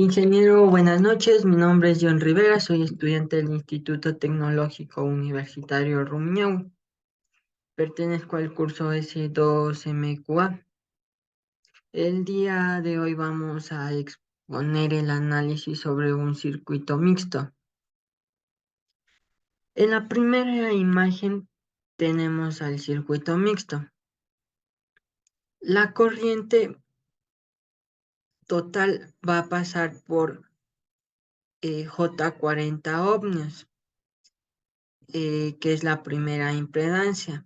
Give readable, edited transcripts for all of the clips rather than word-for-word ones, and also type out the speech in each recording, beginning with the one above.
Ingeniero, buenas noches. Mi nombre es John Rivera, soy estudiante del Instituto Tecnológico Universitario Rumiñahui. Pertenezco al curso S2MQA. El día de hoy vamos a exponer el análisis sobre un circuito mixto. En la primera imagen tenemos al circuito mixto. La corriente total va a pasar por J40 ohmios, que es la primera impedancia,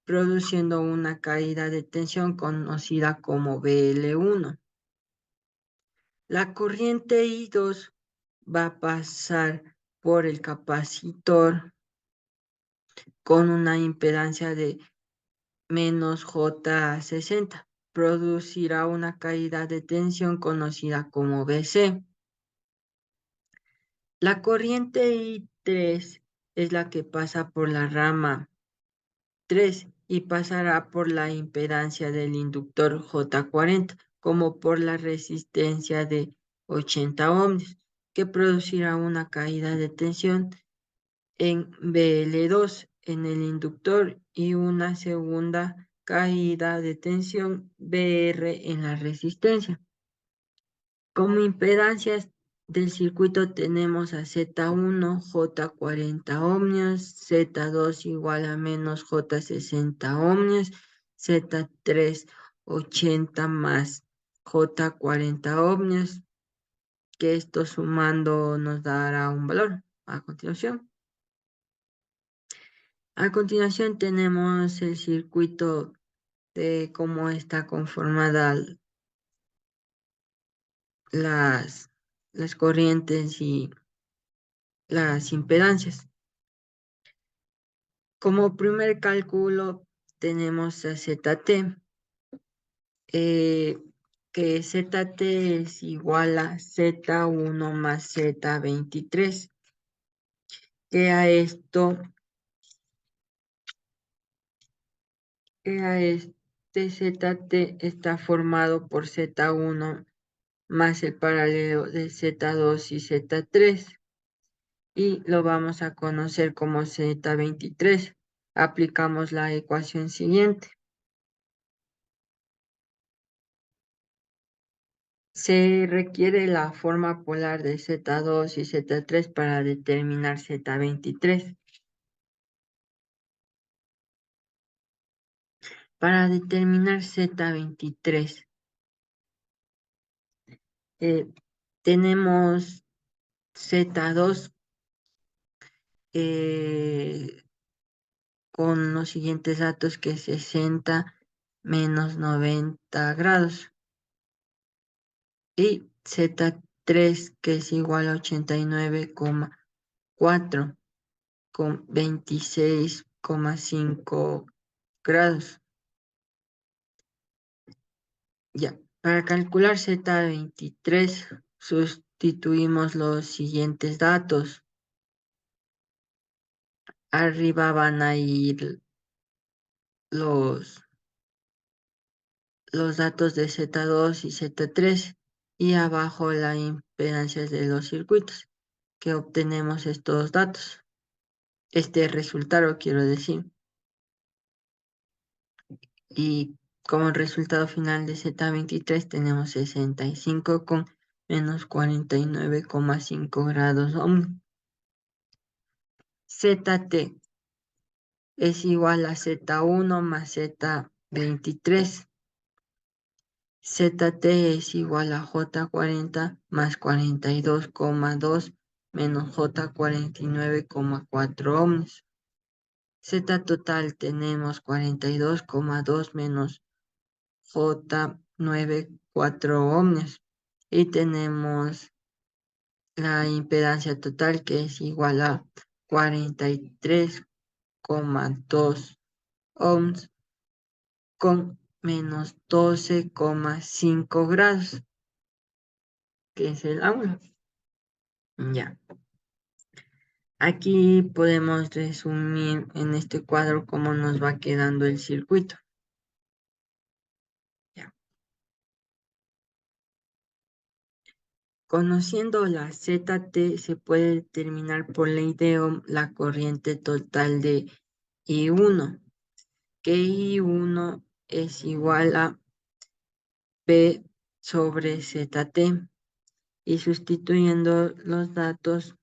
produciendo una caída de tensión conocida como BL1. La corriente I2 va a pasar por el capacitor con una impedancia de menos J60. Producirá una caída de tensión conocida como BC. La corriente I3 es la que pasa por la rama 3 y pasará por la impedancia del inductor J40 como por la resistencia de 80 ohms, que producirá una caída de tensión en BL2 en el inductor y una segunda caída de tensión BR en la resistencia. Como impedancias del circuito tenemos a Z1, J40 ohmios, Z2 igual a menos J60 ohmios, Z3 80 más J40 ohmios, que esto sumando nos dará un valor a continuación. A continuación tenemos el circuito de cómo está conformada las corrientes y las impedancias. Como primer cálculo tenemos a ZT, que ZT es igual a Z1 más Z23, que a esto, que a este ZT está formado por Z1 más el paralelo de Z2 y Z3, y lo vamos a conocer como Z23. Aplicamos la ecuación siguiente. Se requiere la forma polar de Z2 y Z3 para determinar Z23. Para determinar Z23, eh, tenemos Z2 con los siguientes datos, que es 60 menos 90 grados. Y Z3, que es igual a 89,4 con 26,5 grados. Ya, para calcular Z23 sustituimos los siguientes datos. Arriba van a ir los datos de Z2 y Z3 y abajo la impedancia de los circuitos, que obtenemos estos datos. Este resultado, quiero decir. Y como resultado final de Z23 tenemos 65 con menos 49,5 grados ohms. ZT es igual a Z1 más Z23. ZT es igual a J40 más 42,2 menos J49,4 ohms. Z total tenemos 42,2 menos J94 ohms. Y tenemos la impedancia total, que es igual a 43,2 ohms con menos 12,5 grados, que es el ángulo. Ya. Aquí podemos resumir en este cuadro cómo nos va quedando el circuito. Ya. Conociendo la ZT, se puede determinar por ley de Ohm la corriente total de I1, que I1 es igual a P sobre ZT. Y sustituyendo los datos,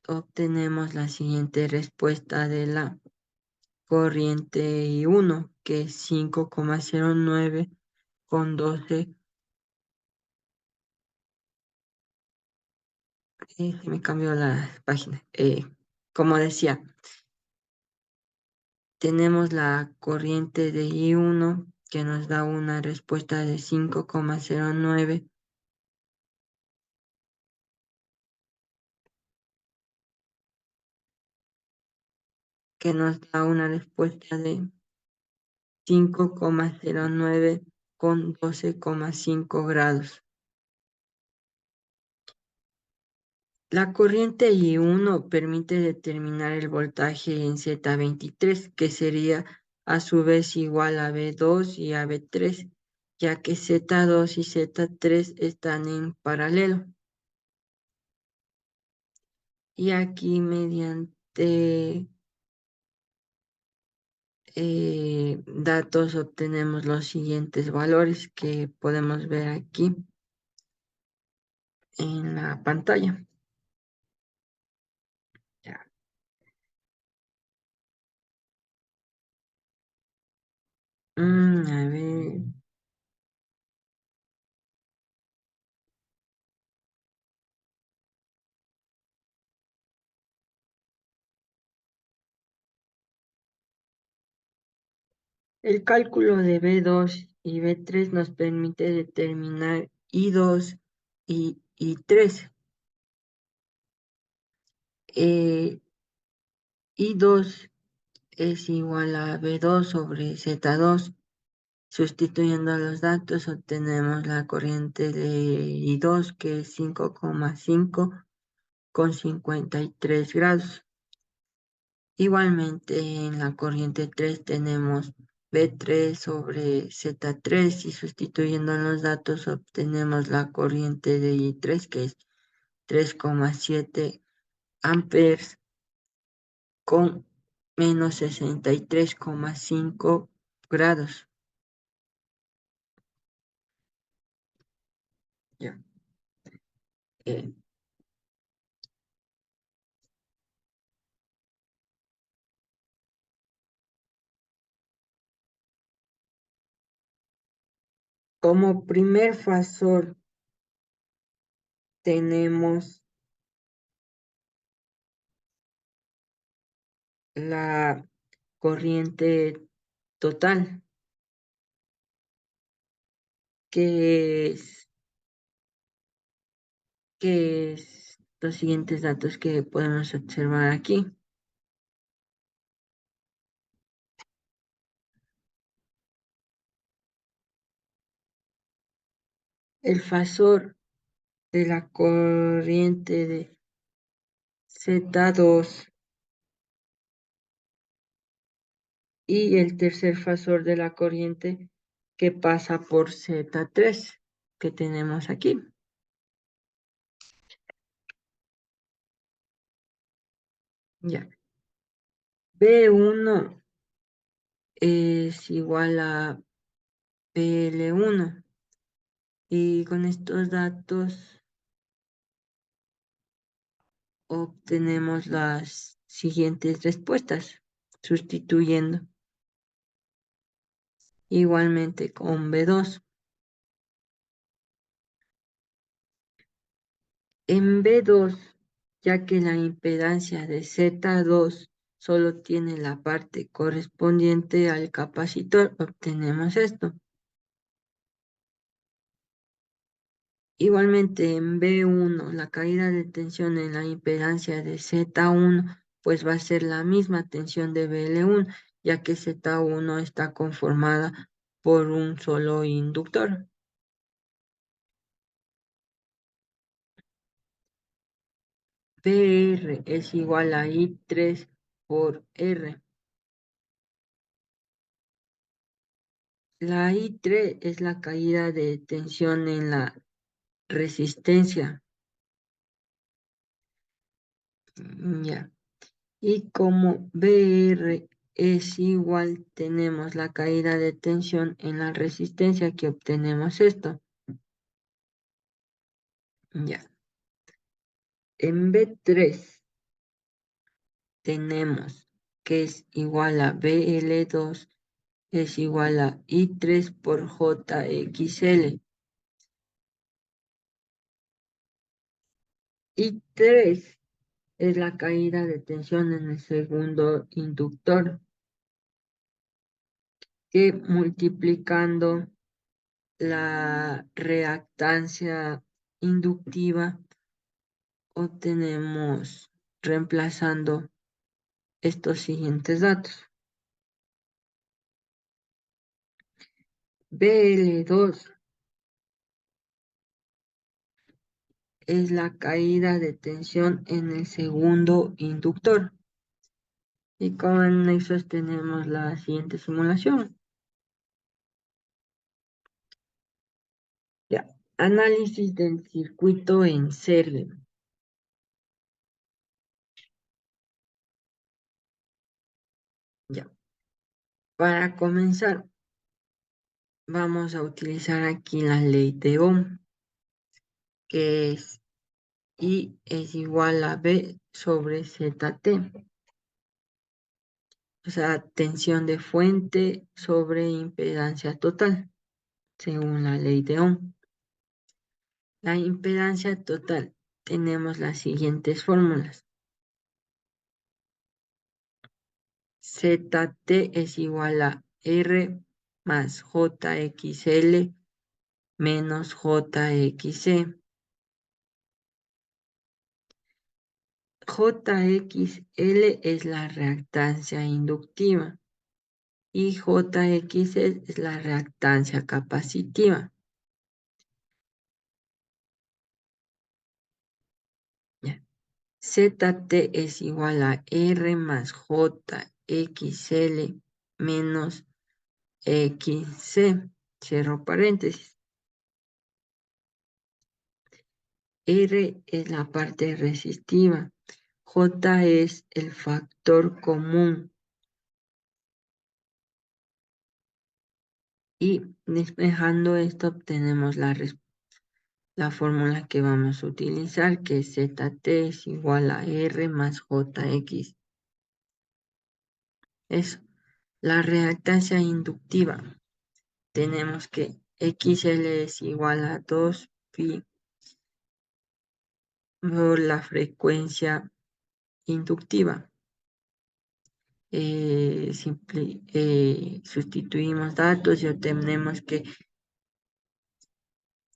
obtenemos la siguiente respuesta de la corriente I1, que es 5,09 con 12. Se me cambió la página. Como decía, tenemos la corriente de I1 que nos da una respuesta de 5,09, que nos da una respuesta de 5,09 con 12,5 grados. La corriente I1 permite determinar el voltaje en Z23, que sería a su vez igual a V2 y a V3, ya que Z2 y Z3 están en paralelo. Y aquí mediante datos obtenemos los siguientes valores que podemos ver aquí en la pantalla. Ya. A ver. El cálculo de B2 y B3 nos permite determinar I2 y I3. I2 es igual a B2 sobre Z2. Sustituyendo los datos, obtenemos la corriente de I2, que es 5,5 con 53 grados. Igualmente, en la corriente 3 tenemos B3 sobre Z3 y sustituyendo los datos obtenemos la corriente de I3, que es 3,7 amperes con menos 63,5 grados. Ya. Eh, Como primer fasor tenemos la corriente total, que es los siguientes datos que podemos observar aquí. El fasor de la corriente de Z2 y el tercer fasor de la corriente que pasa por Z3 que tenemos aquí. Ya. B1 es igual a PL1 y con estos datos obtenemos las siguientes respuestas, sustituyendo igualmente con B2. En B2, ya que la impedancia de Z2 solo tiene la parte correspondiente al capacitor, obtenemos esto. Igualmente en B1, la caída de tensión en la impedancia de Z1 pues va a ser la misma tensión de BL1, ya que Z1 está conformada por un solo inductor. PR es igual a I3 por R. La I3 es la caída de tensión en la resistencia. Ya. Y como BR es igual, tenemos la caída de tensión en la resistencia que obtenemos esto. Ya. En B3 tenemos que es igual a BL2 es igual a I3 por JXL. I3 es la caída de tensión en el segundo inductor, que multiplicando la reactancia inductiva obtenemos reemplazando estos siguientes datos. BL2 es la caída de tensión en el segundo inductor. Y con anexos tenemos la siguiente simulación. Ya. Análisis del circuito en serie. Ya. Para comenzar, vamos a utilizar aquí la ley de Ohm, que es I es igual a B sobre ZT. O sea, tensión de fuente sobre impedancia total, según la ley de Ohm. La impedancia total, tenemos las siguientes fórmulas. ZT es igual a R más JXL menos JXC. JXL es la reactancia inductiva y JXC es la reactancia capacitiva. Ya. ZT es igual a R más JXL menos XC, cierro paréntesis. R es la parte resistiva, J es el factor común y despejando esto obtenemos la fórmula que vamos a utilizar, que es ZT es igual a R más JX. Eso. La reactancia inductiva. Tenemos que XL es igual a 2pi por la frecuencia inductiva. Sustituimos datos y obtenemos que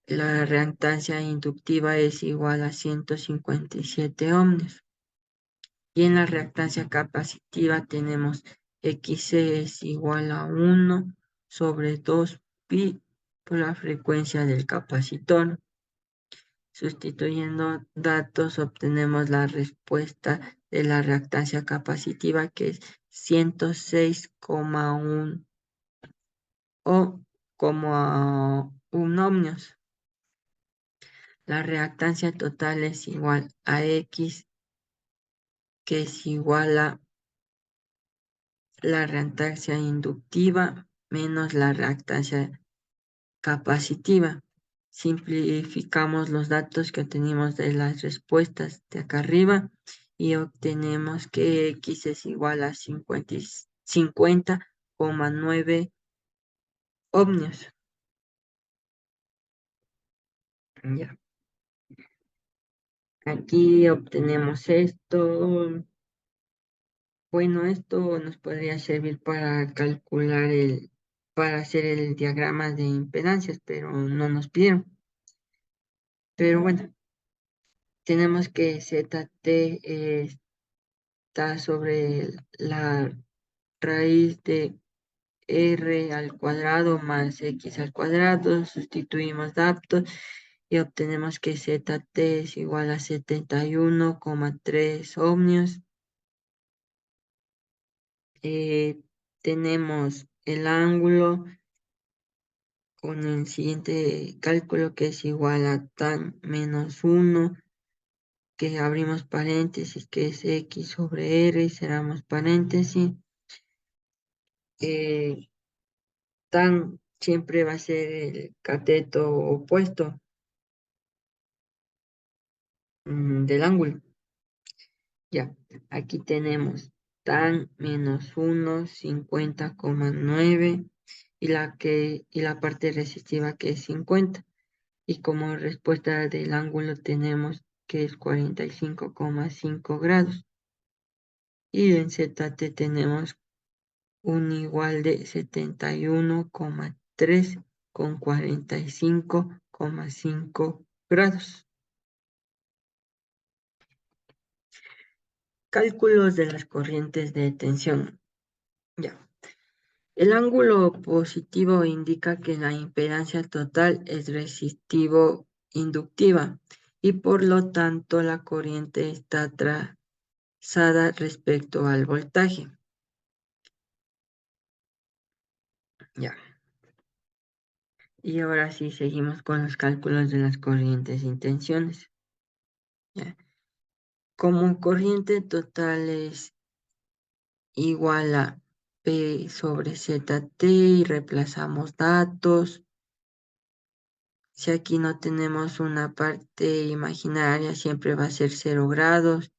la reactancia inductiva es igual a 157 ohmios. Y en la reactancia capacitiva tenemos XC es igual a 1 sobre 2pi por la frecuencia del capacitor. Sustituyendo datos obtenemos la respuesta de la reactancia capacitiva, que es 106,1 o como 1 ohmios. La reactancia total es igual a X, que es igual a la reactancia inductiva menos la reactancia capacitiva. Simplificamos los datos que obtenemos de las respuestas de acá arriba y obtenemos que X es igual a 50,9 ohmios. Ya. Aquí obtenemos esto. Bueno, esto nos podría servir para calcular para hacer el diagrama de impedancias, pero no nos pidieron. Pero bueno, tenemos que ZT está sobre la raíz de R al cuadrado más X al cuadrado, sustituimos datos y obtenemos que ZT es igual a 71,3 ohmios. Tenemos el ángulo con el siguiente cálculo, que es igual a tan menos 1, que abrimos paréntesis, que es x sobre r, y cerramos paréntesis. Tan siempre va a ser el cateto opuesto del ángulo. Ya, aquí tenemos tan menos 1, 50,9, y la parte resistiva, que es 50. Y como respuesta del ángulo tenemos que es 45,5 grados. Y en ZT tenemos un igual de 71,3 con 45,5 grados. Cálculos de las corrientes de tensión. Ya. El ángulo positivo indica que la impedancia total es resistivo-inductiva, y por lo tanto la corriente está trazada respecto al voltaje. Ya. Y ahora sí seguimos con los cálculos de las corrientes y tensiones. Ya. Como corriente total es igual a P sobre ZT, y reemplazamos datos. Si aquí no tenemos una parte imaginaria, siempre va a ser 0 grados.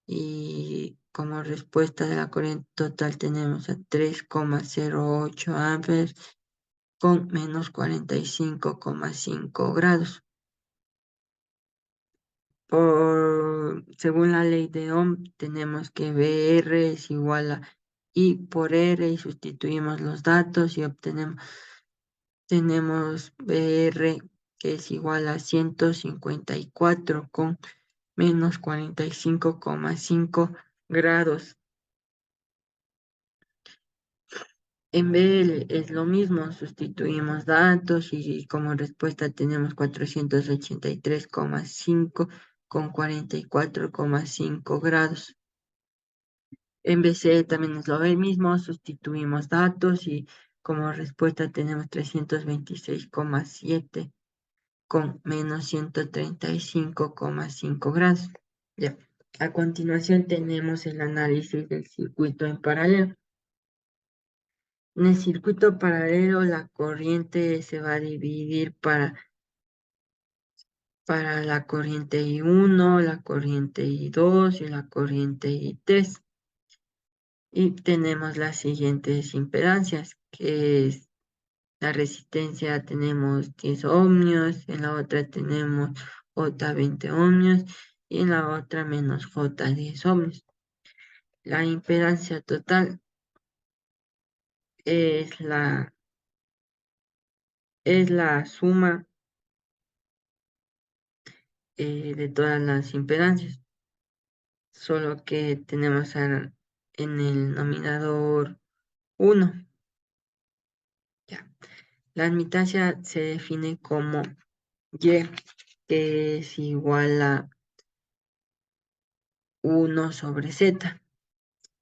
Y como respuesta de la corriente total tenemos a 3,08 amperes con menos 45,5 grados. Según la ley de Ohm, tenemos que VR es igual a I por R, y sustituimos los datos y tenemos VR, que es igual a 154 con menos 45,5 grados. En B es lo mismo, sustituimos datos y como respuesta tenemos 483,5 con 44,5 grados. En BC también es lo mismo, sustituimos datos y como respuesta tenemos 326,7 con menos 135,5 grados. Ya. A continuación tenemos el análisis del circuito en paralelo. En el circuito paralelo la corriente se va a dividir para la corriente I1, la corriente I2 y la corriente I3. Y tenemos las siguientes impedancias, que es la resistencia tenemos 10 ohmios, en la otra tenemos J 20 ohmios y en la otra menos J 10 ohmios. La impedancia total es la suma de todas las impedancias, solo que tenemos en el nominador 1. Ya. La admitancia se define como Y, que es igual a 1 sobre Z.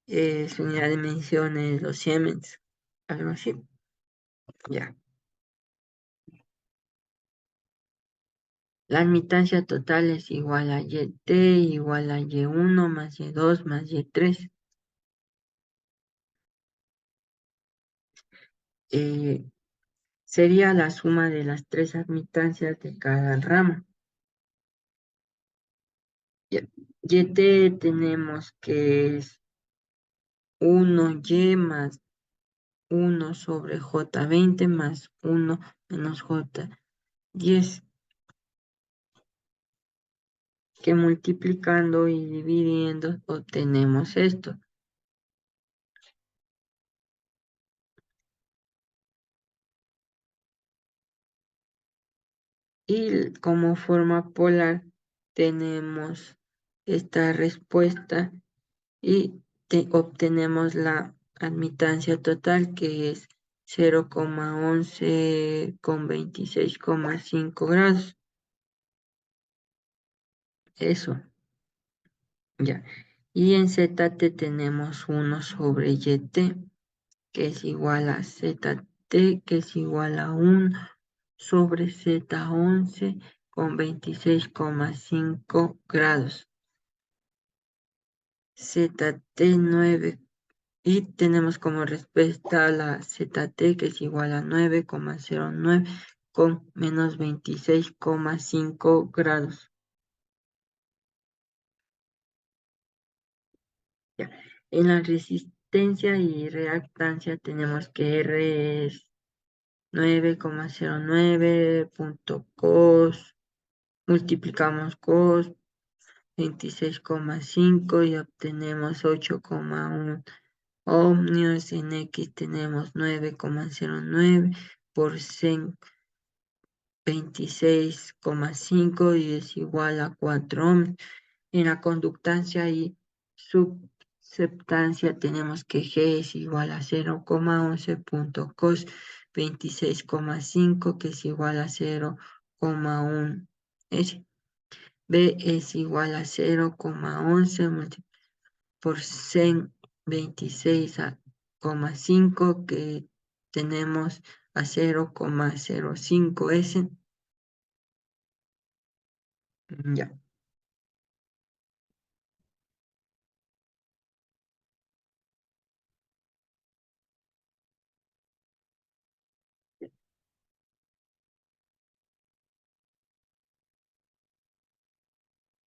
Su unidad de medición es los Siemens, algo así. Ya. La admitancia total es igual a YT igual a Y1 más Y2 más Y3. Sería la suma de las tres admitancias de cada rama. YT tenemos que es 1Y más 1 sobre J20 más 1 menos J10, que multiplicando y dividiendo obtenemos esto. Y como forma polar tenemos esta respuesta y obtenemos la admitancia total, que es 0,11 con 26,5 grados. Eso, ya. Y en ZT tenemos 1 sobre YT, que es igual a Z T que es igual a 1 sobre Z11 con 26,5 grados. ZT9 y tenemos como respuesta la ZT que es igual a 9,09 con menos 26,5 grados. Ya. En la resistencia y reactancia tenemos que R es 9,09 multiplicamos cos 26,5 y obtenemos 8,1 ohmios. En X tenemos 9,09 por 26,5 y es igual a 4 ohmios. En la conductancia y subceptancia tenemos que G es igual a 0,11 punto cos 26,5 que es igual a 0,1 S. B es igual a 0,11 por 100 26,5 que tenemos a 0,05 S. Ya,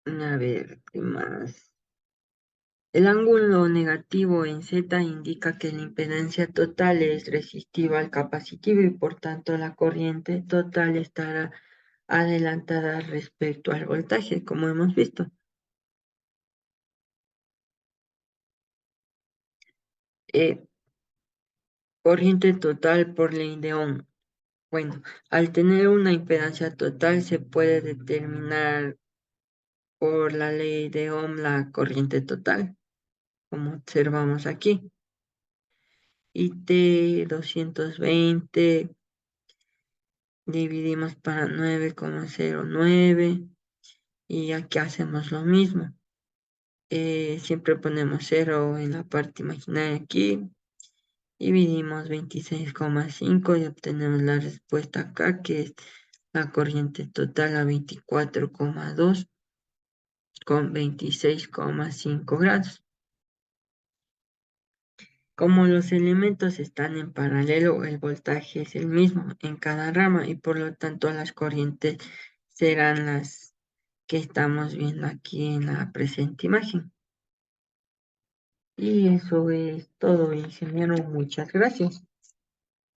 a ver, ¿qué más? El ángulo negativo en Z indica que la impedancia total es resistiva al capacitivo y por tanto la corriente total estará adelantada respecto al voltaje, como hemos visto. Eh, Corriente total por ley de Ohm. Bueno, al tener una impedancia total se puede determinar por la ley de Ohm la corriente total, como observamos aquí. IT 220 dividimos para 9,09 y aquí hacemos lo mismo. Siempre ponemos 0 en la parte imaginaria aquí, dividimos 26,5 y obtenemos la respuesta acá, que es la corriente total a 24,2 con 26,5 grados. Como los elementos están en paralelo, el voltaje es el mismo en cada rama y por lo tanto las corrientes serán las que estamos viendo aquí en la presente imagen. Y eso es todo, ingeniero. Muchas gracias.